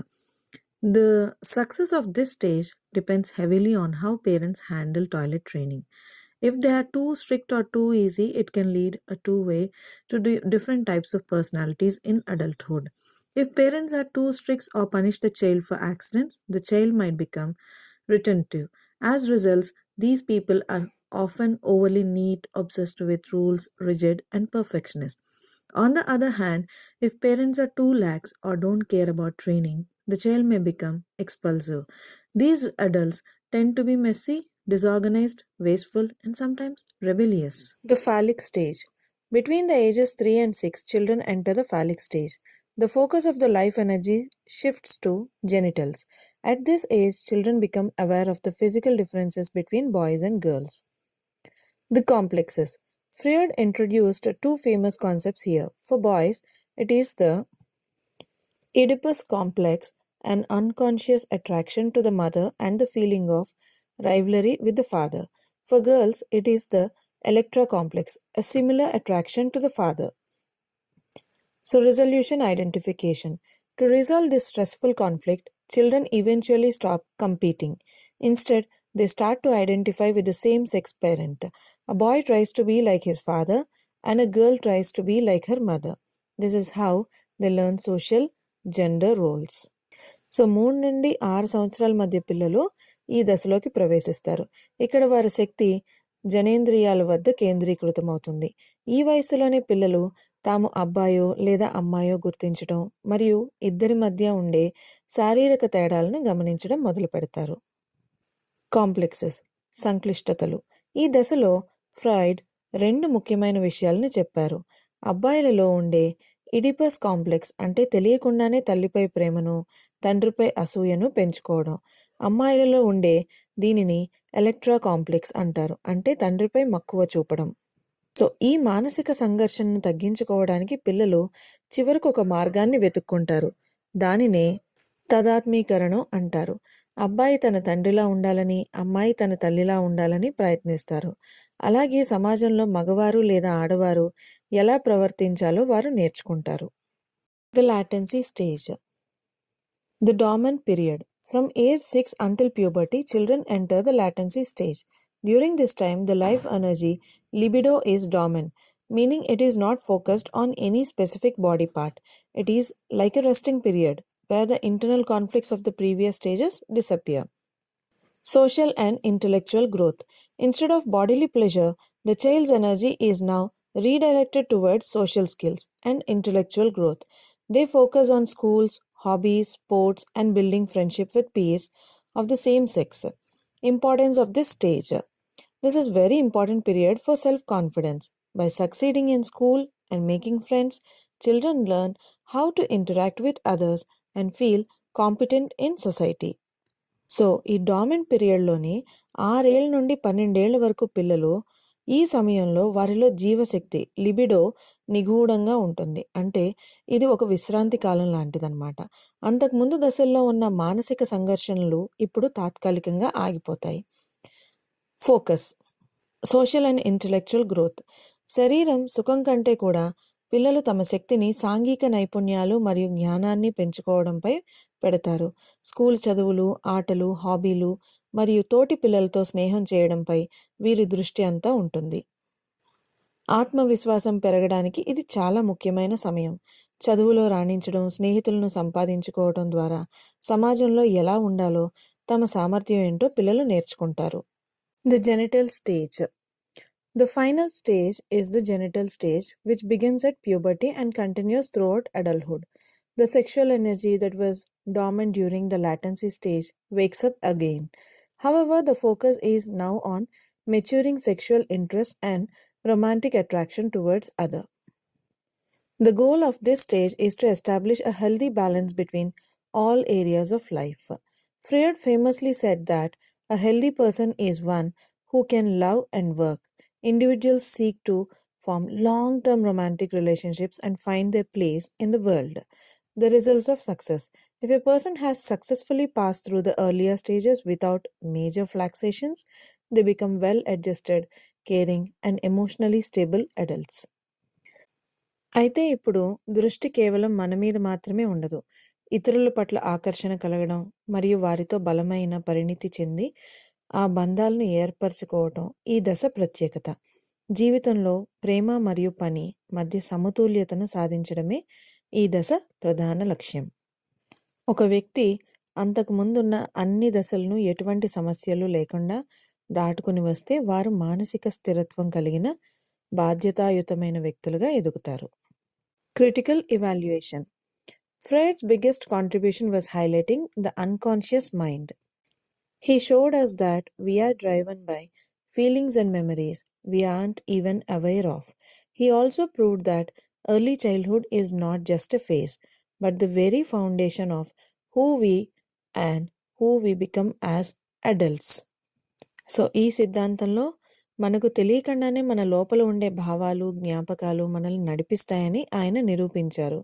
The success of this stage depends heavily on how parents handle toilet training. If they are too strict or too easy, it can lead a two-way to different types of personalities in adulthood. If parents are too strict or punish the child for accidents, the child might become retentive. As results, these people are often overly neat, obsessed with rules, rigid, and perfectionist. On the other hand, if parents are too lax or don't care about training, the child may become expulsive. These adults tend to be messy, disorganized, wasteful, and sometimes rebellious. The phallic stage. Between the ages 3 and 6, children enter the phallic stage. The focus of the life energy shifts to genitals. At this age, children become aware of the physical differences between boys and girls. The complexes. Freud introduced 2 famous concepts here. For boys, it is the Oedipus complex, an unconscious attraction to the mother and the feeling of rivalry with the father. For girls, it is the Electra complex, a similar attraction to the father. So, resolution identification. To resolve this stressful conflict, children eventually stop competing. Instead, they start to identify with the same sex parent. A boy tries to be like his father, and a girl tries to be like her mother. This is how they learn social gender roles. So 3 నుండి 6 సంవత్సరాల మధ్య పిల్లలు ఈ దశలోకి ప్రవేశిస్తారు. ఇక్కడ వారి శక్తి జనేంద్రియాల వద్ద కేంద్రీకృతమవుతుంది. ఈ వయసులోనే పిల్లలు తాము అబ్బాయో లేదా అమ్మాయో గుర్తించడం మరియు ఇద్దరి మధ్య ఉండే శారీరక తేడాలను గమనించడం మొదలు పెడతారు. కాంప్లెక్సెస్ సంక్లిష్టతలు. ఈ దశలో ఫ్రాయిడ్ 2 ముఖ్యమైన విషయాలను చెప్పారు. అబ్బాయిలలో ఉండే ఇడిపస్ కాంప్లెక్స్ అంటే తెలియకుండానే తల్లిపై ప్రేమను, తండ్రిపై అసూయను పెంచుకోవడం. అమ్మాయిలలో ఉండే దీనిని ఎలక్ట్రా కాంప్లెక్స్ అంటారు, అంటే తండ్రిపై మక్కువ చూపడం. సో ఈ మానసిక సంఘర్షణను తగ్గించుకోవడానికి పిల్లలు చివరకు ఒక మార్గాన్ని వెతుక్కుంటారు. దానినే తదాత్మీకరణం అంటారు. అబ్బాయి తన తండ్రిలా ఉండాలని, అమ్మాయి తన తల్లిలా ఉండాలని ప్రయత్నిస్తారు. అలాగే సమాజంలో మగవారు లేదా ఆడవారు ఎలా ప్రవర్తించాలో వారు నేర్చుకుంటారు. The latency stage. The dormant period. From age 6 until puberty, children enter the latency stage. During this time, the life energy libido is dormant, meaning it is not focused on any specific body part. It is like a resting period where the internal conflicts of the previous stages disappear. Social and intellectual growth. Instead of bodily pleasure, the child's energy is now redirected towards social skills and intellectual growth. They focus on schools, hobbies, sports, and building friendship with peers of the same sex. Importance of this stage. This is very important period for self-confidence. By succeeding in school and making friends, children learn how to interact with others and feel competent in society. So, ఈ dormant పీరియడ్‌లోనే 6 ఏళ్ల నుండి 12 ఏళ్ల వరకు పిల్లలు ఈ సమయంలో వారిలో జీవశక్తి లిబిడో నిగూఢంగా ఉంటుంది. అంటే ఇది ఒక విశ్రాంతి కాలం లాంటిదనమాట. అంతకుముందు దశల్లో ఉన్న మానసిక సంఘర్షణలు ఇప్పుడు తాత్కాలికంగా ఆగిపోతాయి. Focus social and intellectual growth. శరీరం సుఖం కంటే కూడా పిల్లలు తమ శక్తిని సాంఘిక నైపుణ్యాలు మరియు జ్ఞానాన్ని పెంచుకోవడంపై పెడతారు. స్కూల్ చదువులు, ఆటలు, హాబీలు మరియు తోటి పిల్లలతో స్నేహం చేయడంపై వీరి దృష్టి అంతా ఉంటుంది. ఆత్మవిశ్వాసం పెరగడానికి ఇది చాలా ముఖ్యమైన సమయం. చదువులో రాణించడం, స్నేహితులను సంపాదించుకోవడం ద్వారా సమాజంలో ఎలా ఉండాలో, తమ సామర్థ్యం ఏంటో పిల్లలు నేర్చుకుంటారు. The genital stage. The final stage is the genital stage, which begins at puberty and continues throughout adulthood. The sexual energy that was dormant during the latency stage wakes up again. However, the focus is now on maturing sexual interest and romantic attraction towards other. The goal of this stage is to establish a healthy balance between all areas of life. Freud famously said that a healthy person is one who can love and work. Individuals seek to form long-term romantic relationships and find their place in the world. The results of success. If a person has successfully passed through the earlier stages without major fluctuations, they become well-adjusted, caring, and emotionally stable adults. అయితే ఇప్పుడు దృష్టి కేవలం మన మీద మాత్రమే ఉండదు. ఇతరుల పట్ల ఆకర్షణ కలగడం మరియు వారితో బలమైన పరిణితి చెంది ఆ బంధాలను ఏర్పరచుకోవటం ఈ దశ ప్రత్యేకత. జీవితంలో ప్రేమ మరియు పని మధ్య సమతుల్యతను సాధించడమే ఈ దశ ప్రధాన లక్ష్యం. ఒక వ్యక్తి అంతకు ముందున్న అన్ని దశలను ఎటువంటి సమస్యలు లేకుండా దాటుకుని వస్తే వారు మానసిక స్థిరత్వం కలిగిన బాధ్యతాయుతమైన వ్యక్తులుగా ఎదుగుతారు. Critical evaluation. Freud's biggest contribution was highlighting the unconscious mind. He showed us that we are driven by feelings and memories we aren't even aware of. He also proved that early childhood is not just a phase, but the very foundation of who we become as adults. So ఈ సిద్ధాంతంలో మనకు తెలియకుండానే మన లోపల ఉండే భావాలు, జ్ఞాపకాలు మనల్ని నడిపిస్తాయని ఆయన నిరూపించారు.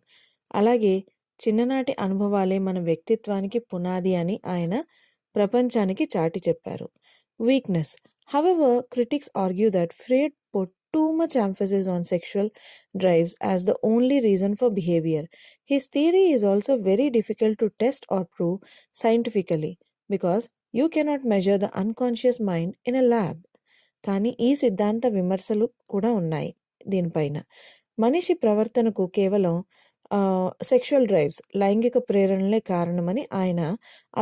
అలాగే చిన్ననాటి అనుభవాలే మన వ్యక్తిత్వానికి పునాది అని ఆయన ప్రపంచానికి చాటి చెప్పారు. Weakness. However, critics argue that Freud put too much emphasis on sexual drives as the only reason for behavior. His theory is also very difficult to test or prove scientifically because you cannot measure the unconscious mind in a lab. కానీ ఈ సిద్ధాంత విమర్శలు కూడా ఉన్నాయి దీనిపైన. మనిషి ప్రవర్తనకు కేవలం సెక్షువల్ డ్రైవ్స్, లైంగిక ప్రేరణలే కారణమని ఆయన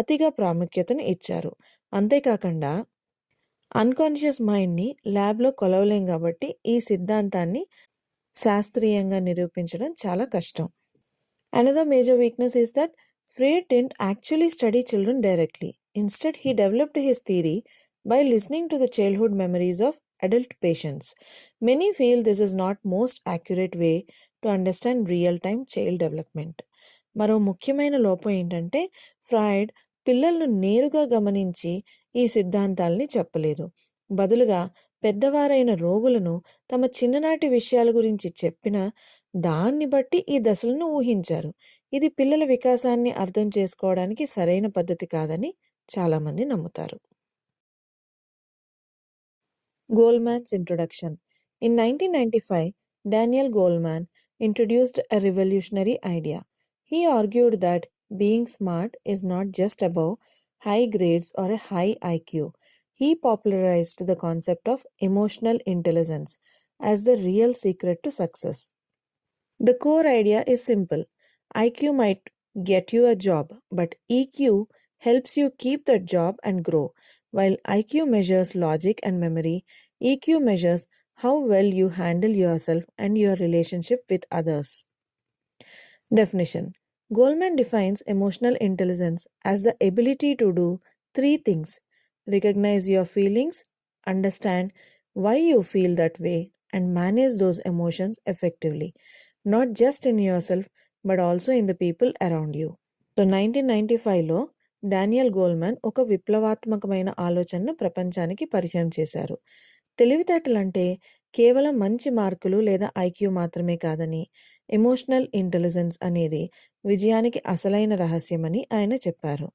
అతిగా ప్రాముఖ్యతను ఇచ్చారు. అంతేకాకుండా అన్కాన్షియస్ మైండ్ని ల్యాబ్లో కొలవలేం కాబట్టి ఈ సిద్ధాంతాన్ని శాస్త్రీయంగా నిరూపించడం చాలా కష్టం. Another major weakness is that Freud didn't actually study children directly. Instead, he developed his theory by listening to the childhood memories of adult patients. Many feel this is not most accurate way to understand real-time child development. మరో ముఖ్యమైన లోపం ఏంటంటే Freud పిల్లలను నేరుగా గమనించి ఈ సిద్ధాంతాల్ని చెప్పలేదు. బదులుగా పెద్దవారైన రోగులను తమ చిన్ననాటి విషయాల గురించి చెప్పిన దాన్ని బట్టి ఈ దశలను ఊహించారు. ఇది పిల్లల వికాసాన్ని అర్థం చేసుకోవడానికి సరైన పద్ధతి కాదని చాలామంది నమ్ముతారు. Goleman's introduction. In 1995, Daniel Goleman introduced a revolutionary idea. He argued that being smart is not just about high grades or a high IQ. He popularized the concept of emotional intelligence as the real secret to success. The core idea is simple. IQ might get you a job, but EQ helps you keep that job and grow. While IQ measures logic and memory, EQ measures how well you handle yourself and your relationship with others. Definition: Goldman defines emotional intelligence as the ability to do three things: recognize your feelings, understand why you feel that way, and manage those emotions effectively, not just in yourself but also in the people around you. So 1995లో Daniel Goleman ఒక విప్లవాత్మకమైన ఆలోచనను ప్రపంచానికి పరిచయం చేశారు. తెలివితేటలంటే కేవలం మంచి మార్కులు లేదా ఐక్యూ మాత్రమే కాదని, ఎమోషనల్ ఇంటెలిజెన్స్ అనేది విజయానికి అసలైన రహస్యమని ఆయన చెప్పారు.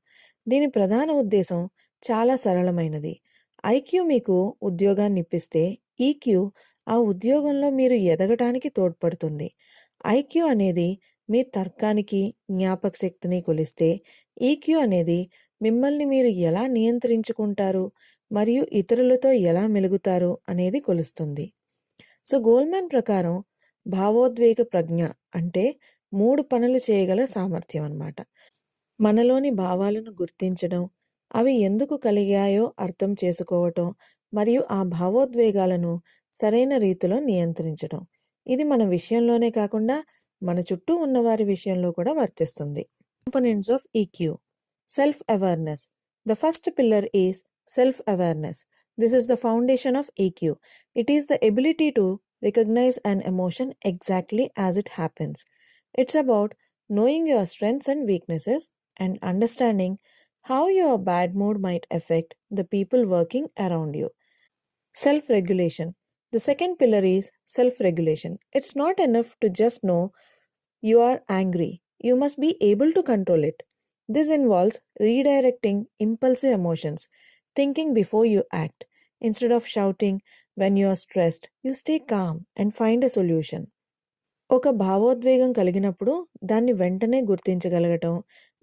దీని ప్రధాన ఉద్దేశం చాలా సరళమైనది. ఐక్యూ మీకు ఉద్యోగాన్ని ఇప్పిస్తే, ఈక్యూ ఆ ఉద్యోగంలో మీరు ఎదగటానికి తోడ్పడుతుంది. ఐక్యూ అనేది మీ తర్కానికి, జ్ఞాపక శక్తిని కొలిస్తే, ఈక్యూ అనేది మిమ్మల్ని మీరు ఎలా నియంత్రించుకుంటారు మరియు ఇతరులతో ఎలా మెలుగుతారు అనేది కొలుస్తుంది. సో గోల్మన్ ప్రకారం భావోద్వేగ ప్రజ్ఞ అంటే 3 పనులు చేయగల సామర్థ్యం అన్నమాట. మనలోని భావాలను గుర్తించడం, అవి ఎందుకు కలిగాయో అర్థం చేసుకోవటం మరియు ఆ భావోద్వేగాలను సరైన రీతిలో నియంత్రించడం. ఇది మన విషయంలోనే కాకుండా మన చుట్టూ ఉన్నవారి విషయంలో కూడా వర్తిస్తుంది. Components of EQ. Self-awareness. The first pillar is self-awareness. This is the foundation of EQ. It is the ability to recognize an emotion exactly as it happens. It's about knowing your strengths and weaknesses and understanding how your bad mood might affect the people working around you. Self-regulation. The second pillar is self-regulation. It's not enough to just know you are angry. You must be able to control it. This involves redirecting impulsive emotions, thinking before you act. Instead of shouting when you are stressed, you stay calm and find a solution. ఒక భావోద్వేగం కలిగినప్పుడు దాన్ని వెంటనే గుర్తించగలగటం.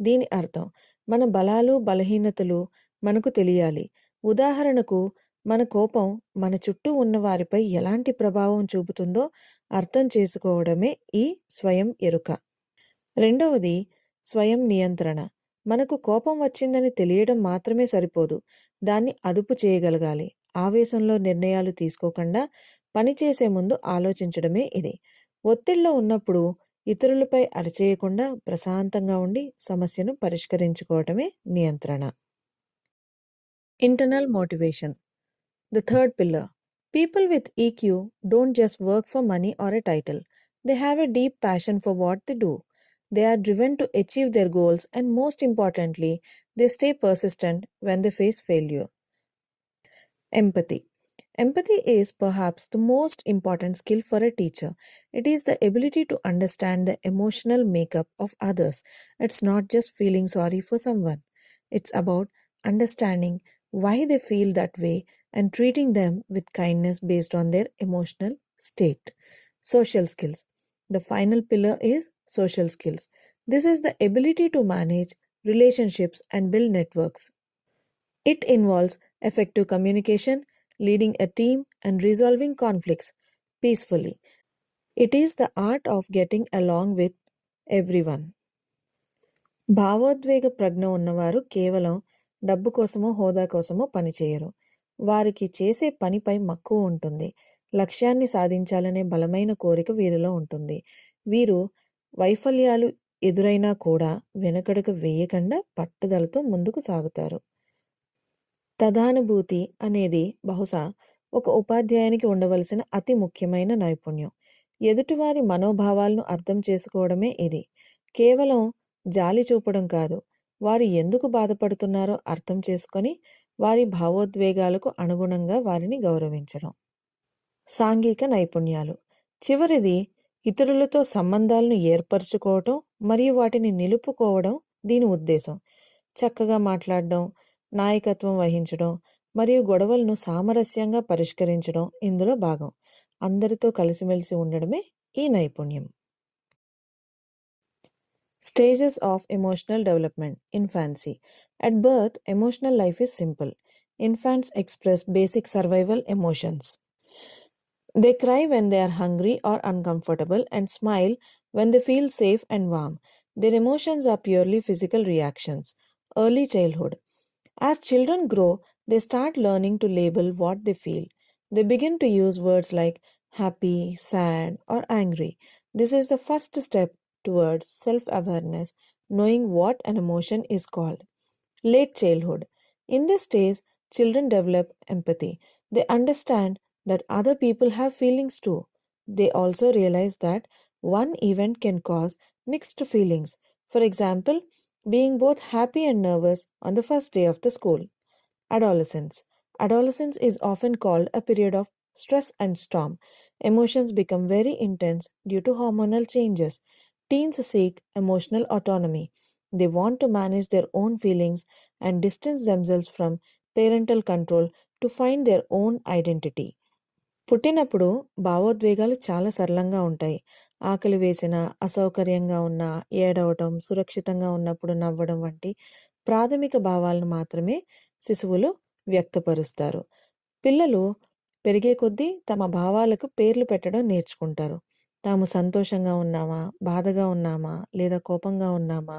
దీని అర్థం మన బలాలు, బలహీనతలు మనకు తెలియాలి. ఉదాహరణకు, మన కోపం మన చుట్టూ ఉన్న వారిపై ఎలాంటి ప్రభావం చూపుతుందో అర్థం చేసుకోవడమే ఈ స్వయం ఎరుక. రెండవది స్వయం నియంత్రణ. మనకు కోపం వచ్చిందని తెలియడం మాత్రమే సరిపోదు, దాన్ని అదుపు చేయగలగాలి. ఆవేశంలో నిర్ణయాలు తీసుకోకుండా పనిచేసే ముందు ఆలోచించడమే ఇది. ఒత్తిడిలో ఉన్నప్పుడు ఇతరులపై అరిచేయకుండా ప్రశాంతంగా ఉండి సమస్యను పరిష్కరించుకోవటమే నియంత్రణ. Internal motivation. The third pillar. People with EQ don't just work for money or a title. They have a deep passion for what they do. They are driven to achieve their goals, and most importantly, they stay persistent when they face failure. Empathy. Empathy is perhaps the most important skill for a teacher. It is the ability to understand the emotional makeup of others. It's not just feeling sorry for someone. It's about understanding why they feel that way and treating them with kindness based on their emotional state. Social skills. The final pillar is social skills. This is the ability to manage relationships and build networks. It involves effective communication, leading a team, and resolving conflicts peacefully. It is the art of getting along with everyone. భావోద్వేగ ప్రజ్ఞ ఉన్నవారు కేవలం డబ్బు కోసమో, హోదా కోసమో పనిచేయరు. వారికి చేసే పనిపై మక్కువ ఉంటుంది. లక్ష్యాన్ని సాధించాలనే బలమైన కోరిక వీరిలో ఉంటుంది. వీరు వైఫల్యాలు ఎదురైనా కూడా వెనకడుగు వేయకుండా పట్టుదలతో ముందుకు సాగుతారు. తదానుభూతి అనేది బహుశా ఒక ఉపాధ్యాయునికి ఉండవలసిన అతి ముఖ్యమైన నైపుణ్యం. ఎదుటివారి మనోభావాలను అర్థం చేసుకోవడమే ఇది. కేవలం జాలి చూపడం కాదు, వారు ఎందుకు బాధపడుతున్నారో అర్థం చేసుకొని వారి భావోద్వేగాలకు అనుగుణంగా వారిని గౌరవించడం. సాంఘిక నైపుణ్యాలు. చివరిది ఇతరులతో సంబంధాలను ఏర్పరచుకోవటం మరియు వాటిని నిలుపుకోవడం దీని ఉద్దేశం. చక్కగా మాట్లాడడం, నాయకత్వం వహించడం మరియు గొడవలను సామరస్యంగా పరిష్కరించడం ఇందులో భాగం. అందరితో కలిసిమెలిసి ఉండడమే ఈ నైపుణ్యం. Stages of emotional development. Infancy. At birth, emotional life is simple. Infants express basic survival emotions. They cry when they are hungry or uncomfortable and smile when they feel safe and warm. Their emotions are purely physical reactions. Early childhood. As children grow, they start learning to label what they feel. They begin to use words like happy, sad, or angry. This is the first step towards self awareness, knowing what an emotion is called. Late childhood. In this stage, children develop empathy. They understand that other people have feelings too. They also realize that one event can cause mixed feelings. For example, being both happy and nervous on the first day of the school. Adolescence. Adolescence is often called a period of stress and storm. Emotions become very intense due to hormonal changes. Teens seek emotional autonomy. They want to manage their own feelings and distance themselves from parental control to find their own identity. పుట్టినప్పుడు భావోద్వేగాలు చాలా సరళంగా ఉంటాయి. ఆకలి వేసినా, అసౌకర్యంగా ఉన్నా, ఏడవటం, సురక్షితంగా ఉన్నప్పుడు నవ్వడం వంటి ప్రాథమిక భావాలను మాత్రమే శిశువులు వ్యక్తపరుస్తారు. పిల్లలు పెరిగే కొద్దీ తమ భావాలకు పేర్లు పెట్టడం నేర్చుకుంటారు. తాము సంతోషంగా ఉన్నామా, బాధగా ఉన్నామా, లేదా కోపంగా ఉన్నామా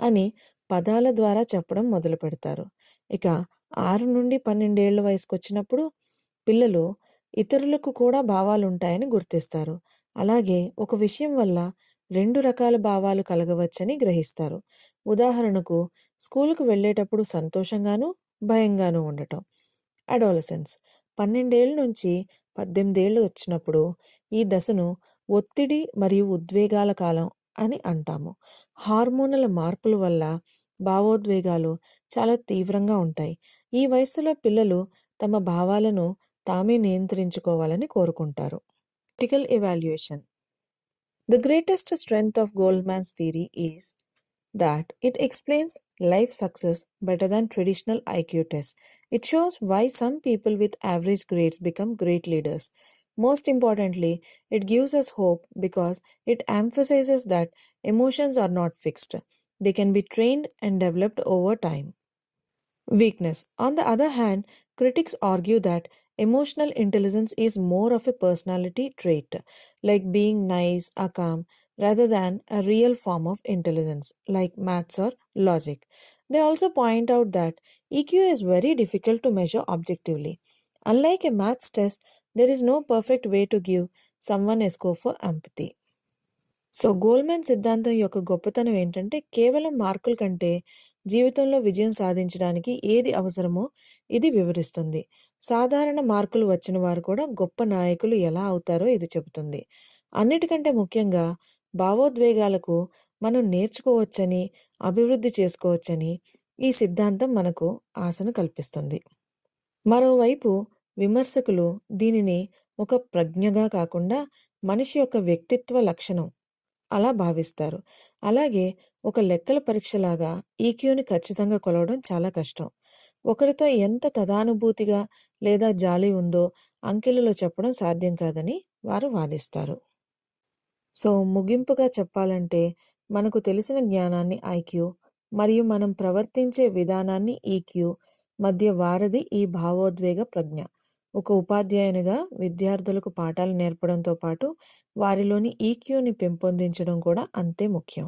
అని పదాల ద్వారా చెప్పడం మొదలుపెడతారు. ఇక 6-12 ఏళ్ల వయసుకొచ్చినప్పుడు పిల్లలు ఇతరులకు కూడా భావాలుంటాయని గుర్తిస్తారు. అలాగే ఒక విషయం వల్ల 2 రకాల భావాలు కలగవచ్చని గ్రహిస్తారు. ఉదాహరణకు స్కూలుకు వెళ్ళేటప్పుడు సంతోషంగాను, భయంగాను ఉండటం. అడాలసెన్స్ 12 ఏళ్ల నుంచి 18 ఏళ్లు వచ్చినప్పుడు ఈ దశను ఒత్తిడి మరియు ఉద్వేగాల కాలం అని అంటాము. హార్మోనల్ మార్పుల వల్ల భావోద్వేగాలు చాలా తీవ్రంగా ఉంటాయి. ఈ వయస్సులో పిల్లలు తమ భావాలను తామే నియంత్రించుకోవాలని కోరుకుంటారు. Critical evaluation. The greatest strength of Goldman's theory is that it explains life success better than traditional IQ tests. It shows why some people with average grades become great leaders. Most importantly, it gives us hope because it emphasizes that emotions are not fixed. They can be trained and developed over time. Weakness. On the other hand, critics argue that emotional intelligence is more of a personality trait, like being nice or calm, rather than a real form of intelligence, like maths or logic. They also point out that EQ is very difficult to measure objectively. Unlike a maths test, there is no perfect way to give someone a score for empathy. So గోల్మెన్ సిద్ధాంతం యొక్క గొప్పతనం ఏంటంటే కేవలం మార్కుల కంటే జీవితంలో విజయం సాధించడానికి ఏది అవసరమో ఇది వివరిస్తుంది. సాధారణ మార్కులు వచ్చిన వారు కూడా గొప్ప నాయకులు ఎలా అవుతారో ఇది చెబుతుంది. అన్నిటికంటే ముఖ్యంగా భావోద్వేగాలకు మనం నేర్చుకోవచ్చని, అభివృద్ధి చేసుకోవచ్చని ఈ సిద్ధాంతం మనకు ఆశను కల్పిస్తుంది. మరోవైపు విమర్శకులు దీనిని ఒక ప్రజ్ఞగా కాకుండా మనిషి యొక్క వ్యక్తిత్వ లక్షణం అలా భావిస్తారు. అలాగే ఒక లెక్కల పరీక్షలాగా ఈక్యూని ఖచ్చితంగా కొలవడం చాలా కష్టం. ఒకరితో ఎంత తదానుభూతిగా లేదా జాలి ఉందో అంకెలలో చెప్పడం సాధ్యం కాదని వారు వాదిస్తారు. సో ముగింపుగా చెప్పాలంటే మనకు తెలిసిన జ్ఞానాన్ని ఐక్యూ మరియు మనం ప్రవర్తించే విధానాన్ని ఈక్యూ మధ్య వారధి ఈ భావోద్వేగ ప్రజ్ఞ. ఒక ఉపాధ్యాయునిగా విద్యార్థులకు పాఠాలు నేర్పడంతో పాటు వారిలోని ఈక్యూని పెంపొందించడం కూడా అంతే ముఖ్యం.